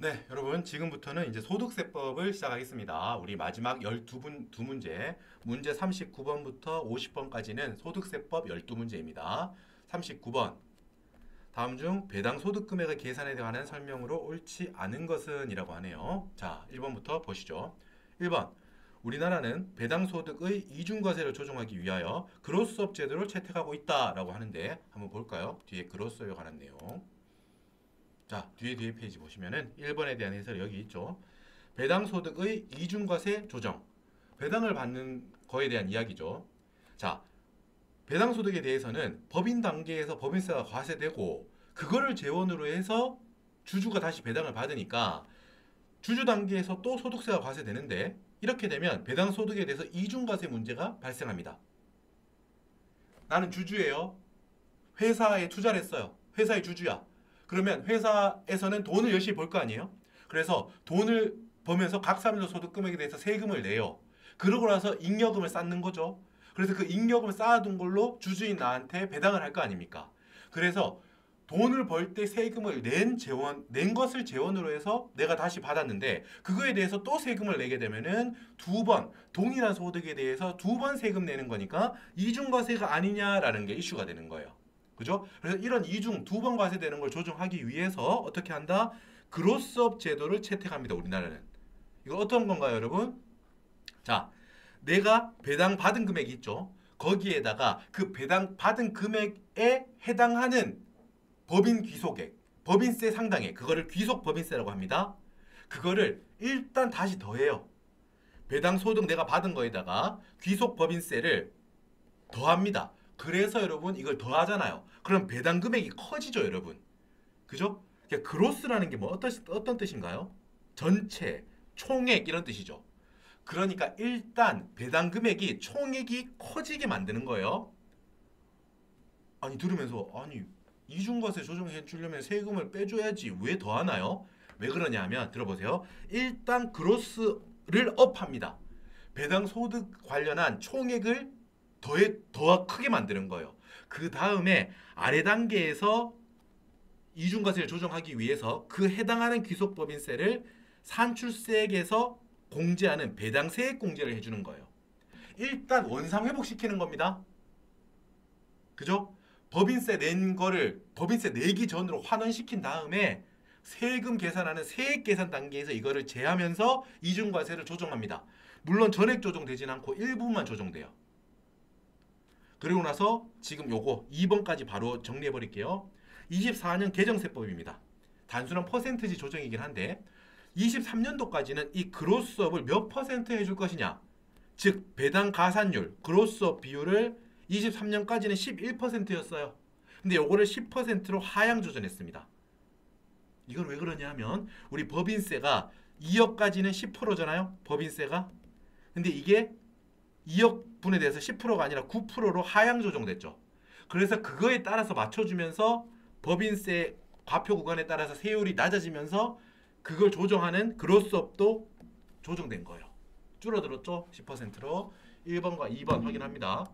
네, 여러분 지금부터는 이제 소득세법을 시작하겠습니다. 우리 마지막 12문제, 문제 39번부터 50번까지는 소득세법 12문제입니다. 39번, 다음 중 배당 소득 금액의 계산에 관한 설명으로 옳지 않은 것은 이라고 하네요. 자, 1번부터 보시죠. 1번, 우리나라는 배당 소득의 이중과세를 조정하기 위하여 그로스업 제도를 채택하고 있다라고 하는데 한번 볼까요? 뒤에 그로스업에 관한 내용. 자, 뒤에 페이지 보시면은 1번에 대한 해설이 여기 있죠. 배당 소득의 이중과세 조정. 배당을 받는 거에 대한 이야기죠. 자, 배당 소득에 대해서는 법인 단계에서 법인세가 과세되고 그거를 재원으로 해서 주주가 다시 배당을 받으니까 주주 단계에서 또 소득세가 과세되는데 이렇게 되면 배당 소득에 대해서 이중과세 문제가 발생합니다. 나는 주주예요. 회사에 투자를 했어요. 회사의 주주야. 그러면 회사에서는 돈을 열심히 벌 거 아니에요? 그래서 돈을 벌면서 각 사람들 소득 금액에 대해서 세금을 내요. 그러고 나서 잉여금을 쌓는 거죠. 그래서 그 잉여금을 쌓아둔 걸로 주주인 나한테 배당을 할 거 아닙니까? 그래서 돈을 벌 때 세금을 낸 것을 재원으로 해서 내가 다시 받았는데 그거에 대해서 또 세금을 내게 되면은 두 번, 동일한 소득에 대해서 두 번 세금 내는 거니까 이중과세가 아니냐라는 게 이슈가 되는 거예요. 그죠? 그래서 이런 이중 두 번 과세되는 걸 조정하기 위해서 어떻게 한다? 그로스업 제도를 채택합니다. 우리나라는. 이거 어떤 건가요, 여러분? 자, 내가 배당 받은 금액이 있죠. 거기에다가 그 배당 받은 금액에 해당하는 법인 귀속액, 법인세 상당액, 그거를 귀속 법인세라고 합니다. 그거를 일단 다시 더해요. 배당 소득 내가 받은 거에다가 귀속 법인세를 더합니다. 그래서 여러분 이걸 더하잖아요. 그럼 배당 금액이 커지죠, 여러분. 그죠? 그러니까 그로스라는 게 뭐 어떤 뜻인가요? 전체, 총액 이런 뜻이죠. 그러니까 일단 배당 금액이 총액이 커지게 만드는 거예요. 아니 들으면서 아니 이중과세 조정해 주려면 세금을 빼줘야지 왜 더하나요? 왜 그러냐면 들어보세요. 일단 그로스를 업합니다. 배당 소득 관련한 총액을 더 크게 만드는 거예요. 그 다음에 아래 단계에서 이중과세를 조정하기 위해서 그 해당하는 귀속법인세를 산출세액에서 공제하는 배당세액 공제를 해주는 거예요. 일단 원상 회복시키는 겁니다. 그죠? 법인세 낸 거를 법인세 내기 전으로 환원시킨 다음에 세금 계산하는 세액 계산 단계에서 이거를 제하면서 이중과세를 조정합니다. 물론 전액 조정되진 않고 일부만 조정돼요. 그리고 나서 지금 요거 2번까지 바로 정리해 버릴게요. 24년 개정세법입니다. 단순한 퍼센트지 조정이긴 한데 23년도까지는 이 그로스업을 몇 퍼센트 해줄 것이냐, 즉 배당 가산율, 그로스업 비율을 23년까지는 11%였어요. 근데 요거를 10%로 하향 조정했습니다. 이걸 왜 그러냐면 우리 법인세가 2억까지는 10%잖아요. 법인세가. 근데 이게 2억 분에 대해서 10%가 아니라 9%로 하향 조정됐죠. 그래서 그거에 따라서 맞춰주면서 법인세 과표 구간에 따라서 세율이 낮아지면서 그걸 조정하는 그로스업도 조정된 거예요. 줄어들었죠? 10%로. 1번과 2번 확인합니다.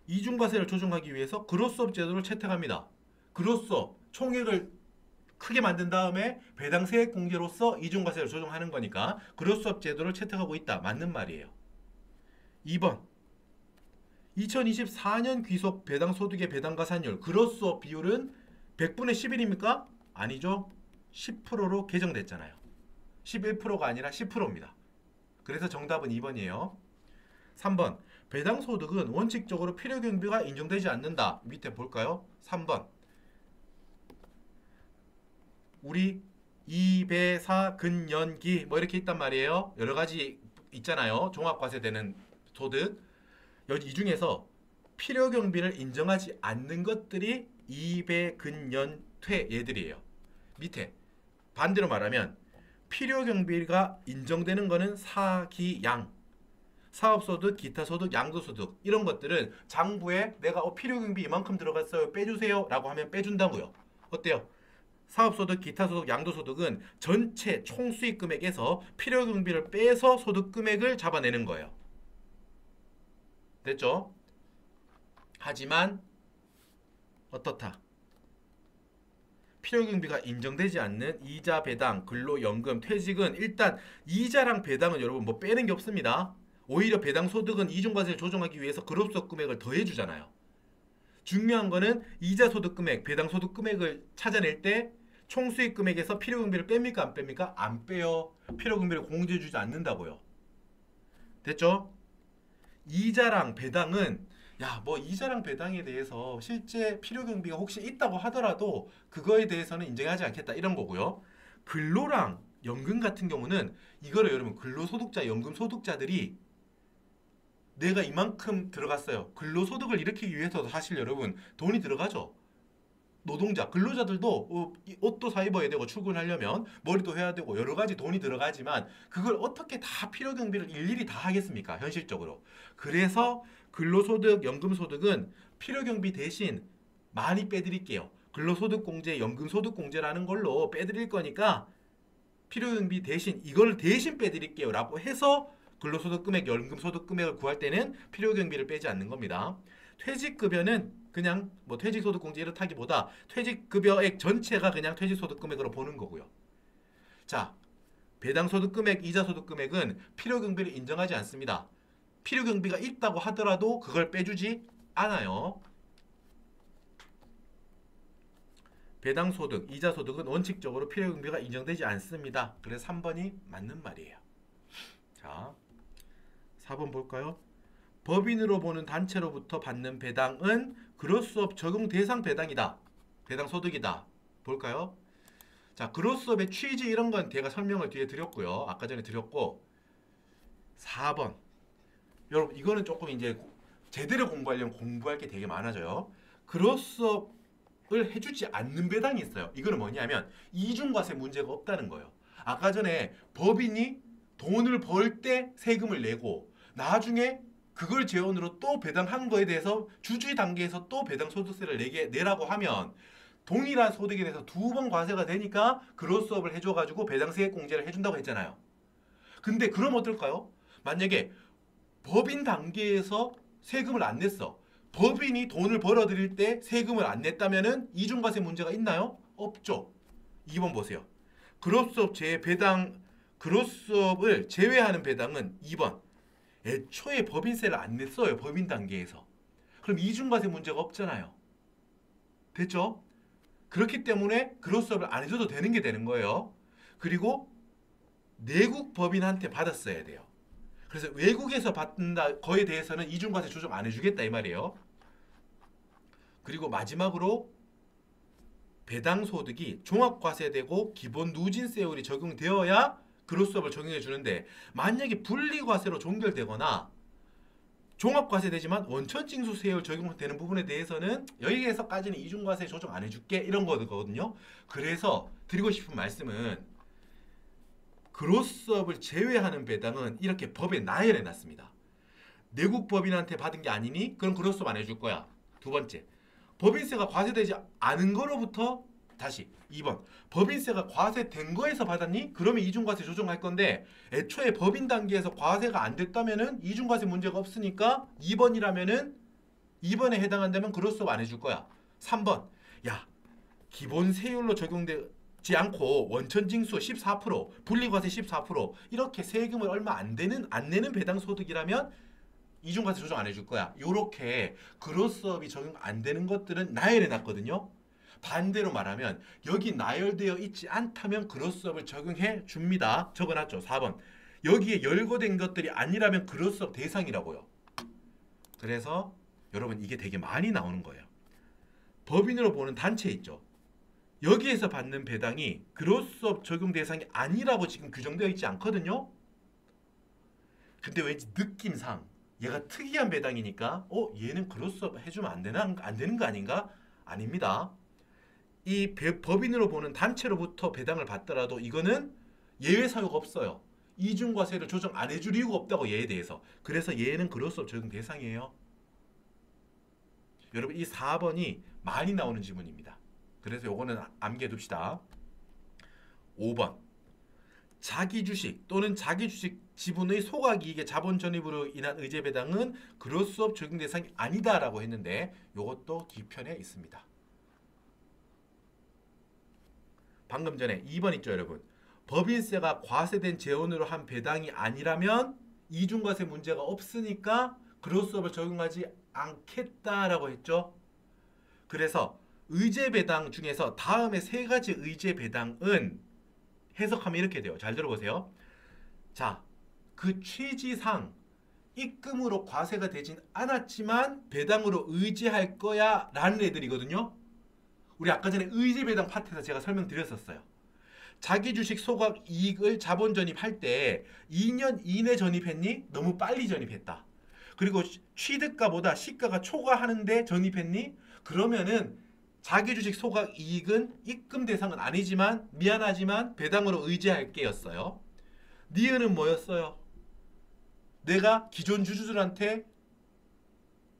이중과세를 조정하기 위해서 그로스업 제도를 채택합니다. 그로스업 총액을 크게 만든 다음에 배당 세액 공제로서 이중과세를 조정하는 거니까 그로스업 제도를 채택하고 있다. 맞는 말이에요. 2번 2024년 귀속 배당 소득의 배당 가산율 그로스업 비율은 100분의 11입니까? 아니죠. 10%로 개정됐잖아요. 11%가 아니라 10%입니다. 그래서 정답은 2번이에요. 3번 배당 소득은 원칙적으로 필요 경비가 인정되지 않는다. 밑에 볼까요? 3번 우리 2배사 근연기 뭐 이렇게 있단 말이에요. 여러 가지 있잖아요. 종합과세되는 소득. 여기 이 중에서 필요 경비를 인정하지 않는 것들이 2배 근연퇴 얘들이에요. 밑에 반대로 말하면 필요 경비가 인정되는 거는 사기양, 사업소득, 기타소득, 양도소득 이런 것들은 장부에 내가 필요 경비 이만큼 들어갔어요. 빼주세요 라고 하면 빼준다고요. 어때요? 사업소득, 기타소득, 양도소득은 전체 총수익 금액에서 필요경비를 빼서 소득 금액을 잡아내는 거예요. 됐죠? 하지만 어떻다? 필요경비가 인정되지 않는 이자 배당, 근로연금, 퇴직은 일단 이자랑 배당은 여러분 뭐 빼는 게 없습니다. 오히려 배당 소득은 이중과세를 조정하기 위해서 그룹소 금액을 더해주잖아요. 중요한 거는 이자 소득 금액, 배당 소득 금액을 찾아낼 때 총수익 금액에서 필요경비를 뺍니까 안 뺍니까? 안 빼요. 필요경비를 공제해주지 않는다고요. 됐죠? 이자랑 배당은 뭐 이자랑 배당에 대해서 실제 필요경비가 혹시 있다고 하더라도 그거에 대해서는 인정하지 않겠다 이런 거고요. 근로랑 연금 같은 경우는 이거를 여러분 근로소득자, 연금소득자들이 내가 이만큼 들어갔어요. 근로소득을 일으키기 위해서도 사실 여러분 돈이 들어가죠. 노동자, 근로자들도 옷도 사 입어야 되고 출근하려면 머리도 해야 되고 여러 가지 돈이 들어가지만 그걸 어떻게 다 필요경비를 일일이 다 하겠습니까? 현실적으로. 그래서 근로소득, 연금소득은 필요경비 대신 많이 빼드릴게요. 근로소득공제, 연금소득공제라는 걸로 빼드릴 거니까 필요경비 대신 이거를 대신 빼드릴게요 라고 해서 근로소득 금액, 연금소득 금액을 구할 때는 필요경비를 빼지 않는 겁니다. 퇴직급여는 그냥 뭐 퇴직소득공제 이렇다기보다 퇴직급여액 전체가 그냥 퇴직소득금액으로 보는 거고요. 자, 배당소득금액, 이자소득금액은 필요경비를 인정하지 않습니다. 필요경비가 있다고 하더라도 그걸 빼주지 않아요. 배당소득, 이자소득은 원칙적으로 필요경비가 인정되지 않습니다. 그래서 3번이 맞는 말이에요. 자, 4번 볼까요? 법인으로 보는 단체로부터 받는 배당은 그로스업 적용 대상 배당이다. 배당 소득이다. 볼까요? 자, 그로스업의 취지 이런 건 제가 설명을 뒤에 드렸고요. 아까 전에 드렸고 4번. 여러분 이거는 조금 이제 제대로 공부하려면 공부할 게 되게 많아져요. 그로스업을 해주지 않는 배당이 있어요. 이거는 뭐냐면 이중과세 문제가 없다는 거예요. 아까 전에 법인이 돈을 벌 때 세금을 내고 나중에 그걸 재원으로 또 배당한 거에 대해서 주주 단계에서 또 배당 소득세를 내라고 하면 동일한 소득에 대해서 두 번 과세가 되니까 그로스업을 해줘가지고 배당세액 공제를 해준다고 했잖아요. 근데 그럼 어떨까요? 만약에 법인 단계에서 세금을 안 냈어. 법인이 돈을 벌어들일 때 세금을 안 냈다면은 이중과세 문제가 있나요? 없죠. 2번 보세요. 그로스업을 제외하는 배당은 2번. 애초에 법인세를 안 냈어요. 법인 단계에서. 그럼 이중과세 문제가 없잖아요. 됐죠? 그렇기 때문에 그로스업을 안 해줘도 되는 게 되는 거예요. 그리고 내국 법인한테 받았어야 돼요. 그래서 외국에서 받는다 거에 대해서는 이중과세 조정 안 해주겠다 이 말이에요. 그리고 마지막으로 배당소득이 종합과세되고 기본 누진세율이 적용되어야 그로스업을 적용해 주는데 만약에 분리과세로 종결되거나 종합과세되지만 원천징수세율 적용되는 부분에 대해서는 여기에서까지는 이중과세 조정 안 해줄게 이런 거거든요. 그래서 드리고 싶은 말씀은 그로스업을 제외하는 배당은 이렇게 법에 나열해 놨습니다. 내국 법인한테 받은 게 아니니 그럼 그로스업 안 해줄 거야. 두 번째, 법인세가 과세되지 않은 거로부터 다시 2번 법인세가 과세된 거에서 받았니? 그러면 이중과세 조정할 건데 애초에 법인 단계에서 과세가 안 됐다면은 이중과세 문제가 없으니까 2번이라면은 2번에 해당한다면 그로스업 안 해줄 거야. 3번 야 기본 세율로 적용되지 않고 원천징수 14% 분리과세 14% 이렇게 세금을 얼마 안 내는 배당 소득이라면 이중과세 조정 안 해줄 거야. 요렇게 그로스업이 적용 안 되는 것들은 나열해 놨거든요. 반대로 말하면 여기 나열되어 있지 않다면 그로스업을 적용해 줍니다. 적어놨죠. 4번. 여기에 열거된 것들이 아니라면 그로스업 대상이라고요. 그래서 여러분 이게 되게 많이 나오는 거예요. 법인으로 보는 단체 있죠. 여기에서 받는 배당이 그로스업 적용 대상이 아니라고 지금 규정되어 있지 않거든요. 근데 왠지 느낌상 얘가 특이한 배당이니까 얘는 그로스업 해주면 안 되는 거 아닌가? 아닙니다. 이 법인으로 보는 단체로부터 배당을 받더라도 이거는 예외 사유가 없어요. 이중과세를 조정 안 해줄 이유가 없다고 얘에 대해서. 그래서 얘는 그로스업 적용 대상이에요. 여러분 이 4번이 많이 나오는 지문입니다. 그래서 요거는 암기해 둡시다. 5번 자기 주식 또는 자기 주식 지분의 소각이익의 자본 전입으로 인한 의제 배당은 그로스업 적용 대상이 아니다라고 했는데 요것도 뒤편에 있습니다. 방금 전에 2번 있죠, 여러분. 법인세가 과세된 재원으로 한 배당이 아니라면 이중과세 문제가 없으니까 그로스업을 적용하지 않겠다라고 했죠. 그래서 의제 배당 중에서 다음에 세 가지 의제 배당은 해석하면 이렇게 돼요. 잘 들어보세요. 자, 그 취지상 입금으로 과세가 되진 않았지만 배당으로 의제할 거야 라는 애들이거든요. 우리 아까 전에 의제 배당 파트에서 제가 설명드렸었어요. 자기 주식 소각 이익을 자본 전입할 때 2년 이내 전입했니? 너무 빨리 전입했다. 그리고 취득가보다 시가가 초과하는데 전입했니? 그러면은 자기 주식 소각 이익은 입금 대상은 아니지만 미안하지만 배당으로 의제할게 였어요. 니은은 뭐였어요? 내가 기존 주주들한테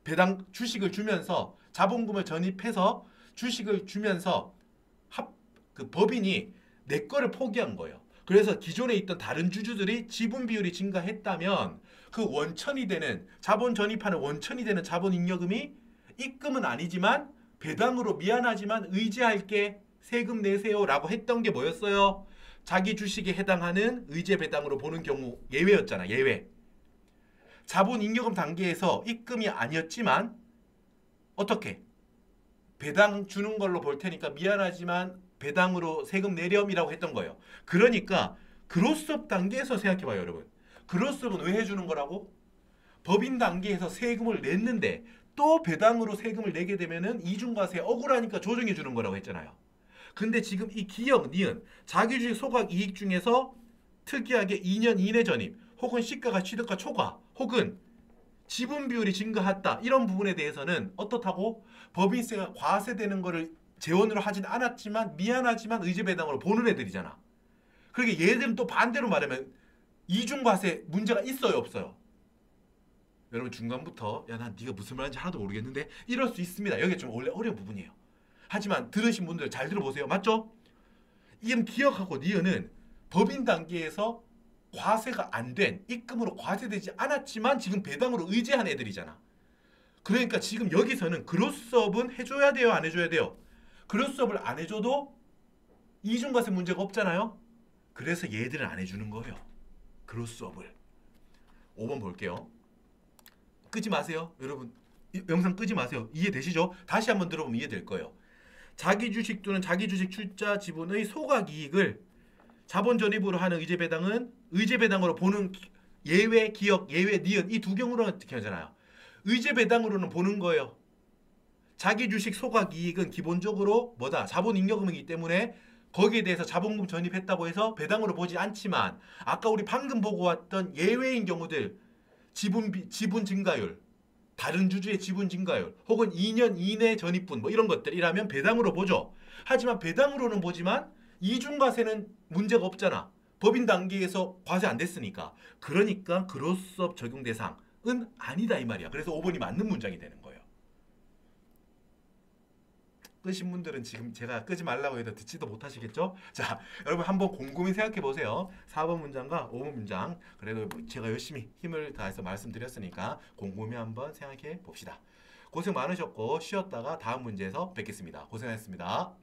배당 주식을 주면서 자본금을 전입해서 주식을 주면서 그 법인이 내 거를 포기한 거예요. 그래서 기존에 있던 다른 주주들이 지분 비율이 증가했다면 그 원천이 되는 자본 전입하는 원천이 되는 자본 잉여금이 입금은 아니지만 배당으로 미안하지만 의제할게 세금 내세요 라고 했던 게 뭐였어요? 자기 주식에 해당하는 의제 배당으로 보는 경우 예외였잖아. 예외. 자본 잉여금 단계에서 입금이 아니었지만 어떻게? 배당 주는 걸로 볼 테니까 미안하지만 배당으로 세금 내렴이라고 했던 거예요. 그러니까 그로스업 단계에서 생각해봐요, 여러분. 그로스업은 왜 해주는 거라고? 법인 단계에서 세금을 냈는데 또 배당으로 세금을 내게 되면은 이중과세 억울하니까 조정해 주는 거라고 했잖아요. 근데 지금 이 기억, 니은, 자기주식 소각 이익 중에서 특이하게 2년 이내 전입, 혹은 시가가 취득가 초과, 혹은 지분 비율이 증가했다. 이런 부분에 대해서는 어떻다고? 법인세가 과세되는 거를 재원으로 하진 않았지만 미안하지만 의제 배당으로 보는 애들이잖아. 그러니까 얘들은 또 반대로 말하면 이중과세 문제가 있어요, 없어요? 여러분 중간부터 야, 난 네가 무슨 말인지 하나도 모르겠는데 이럴 수 있습니다. 여기가 좀 원래 어려운 부분이에요. 하지만 들으신 분들 잘 들어보세요. 맞죠? 이은 기억하고 니은은 법인 단계에서 과세가 안 된, 입금으로 과세되지 않았지만 지금 배당으로 의제한 애들이잖아. 그러니까 지금 여기서는 그로스업은 해줘야 돼요, 안 해줘야 돼요? 그로스업을 안 해줘도 이중과세 문제가 없잖아요. 그래서 얘들은 안 해주는 거예요. 그로스업을. 5번 볼게요. 끄지 마세요. 여러분 영상 끄지 마세요. 이해되시죠? 다시 한번 들어보면 이해될 거예요. 자기 주식 또는 자기 주식 출자 지분의 소각 이익을 자본 전입으로 하는 의제 배당은 의제 배당으로 보는 예외 기억, 예외 니은 이 두 경우로는 어떻게 하잖아요. 의제 배당으로는 보는 거예요. 자기 주식 소각 이익은 기본적으로 뭐다? 자본 잉여금이기 때문에 거기에 대해서 자본금 전입했다고 해서 배당으로 보지 않지만 아까 우리 방금 보고 왔던 예외인 경우들 지분 증가율, 다른 주주의 지분 증가율, 혹은 2년 이내 전입분 뭐 이런 것들이라면 배당으로 보죠. 하지만 배당으로는 보지만 이중과세는 문제가 없잖아. 법인 단계에서 과세 안 됐으니까. 그러니까 그로스업 적용 대상은 아니다 이 말이야. 그래서 5번이 맞는 문장이 되는 거예요. 끄신 분들은 지금 제가 끄지 말라고 해도 듣지도 못하시겠죠? 자, 여러분 한번 곰곰이 생각해 보세요. 4번 문장과 5번 문장. 그래도 제가 열심히 힘을 다해서 말씀드렸으니까 곰곰이 한번 생각해 봅시다. 고생 많으셨고 쉬었다가 다음 문제에서 뵙겠습니다. 고생하셨습니다.